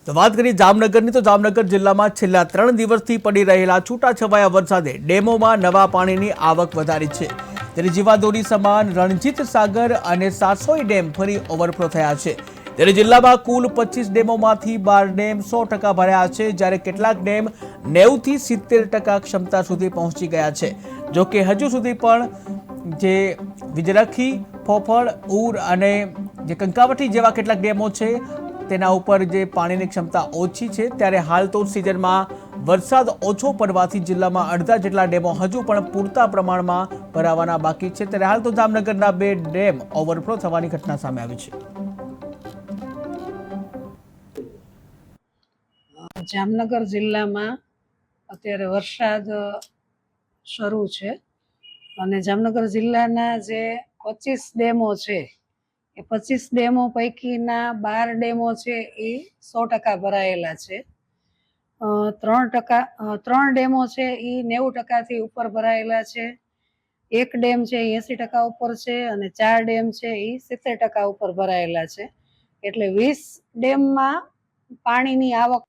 તો વાત કરીએ જામનગરની, તો જામનગર જિલ્લામાં છેલ્લા 3 દિવસથી પડી રહેલા છૂટાછવાયા વરસાદે ડેમોમાં નવા પાણીની આવક વધારી છે। ત્યારે જીવાદોરી સમાન રણજીત સાગર અને સાસોઈ ડેમ ફરી ઓવરફ્લો થયા છે। ત્યારે જિલ્લામાં કુલ 25 ડેમોમાંથી 12 ડેમ 100% ભર્યા છે, જ્યારે કેટલાક ડેમ 90 થી 70% ક્ષમતા સુધી પહોંચી ગયા છે। જો કે હજુ સુધી પણ જે વિજરખી, ફોફળ, ઉર અને જે કંકાવટી જેવા કેટલાક ડેમો છે તેના ઉપર જે પાણીની ક્ષમતા ઓછી છે। ત્યારે હાલ તો સિઝનમાં વરસાદ ઓછો પડવાથી જિલ્લામાં અડધા જેટલા ડેમો હજુ પણ પૂરતા પ્રમાણમાં ભરાવાના બાકી છે। ત્યારે હાલ તો જામનગરના 2 ડેમ ઓવરફ્લો થવાની ઘટના સામે આવી છે। જામનગર જિલ્લામાં અત્યારે વરસાદ શરૂ છે અને જામનગર જિલ્લાના જે 25 ડેમો છે એ 25 ડેમો પૈકીના 12 ડેમો છે એ 100% ભરાયેલા છે। 3 ડેમો છે એ 90% થી ઉપર ભરાયેલા છે। એક ડેમ છે એ 80% ઉપર છે અને 4 ડેમ છે એ 70% ઉપર ભરાયેલા છે। એટલે 20 ડેમમાં પાણીની આવક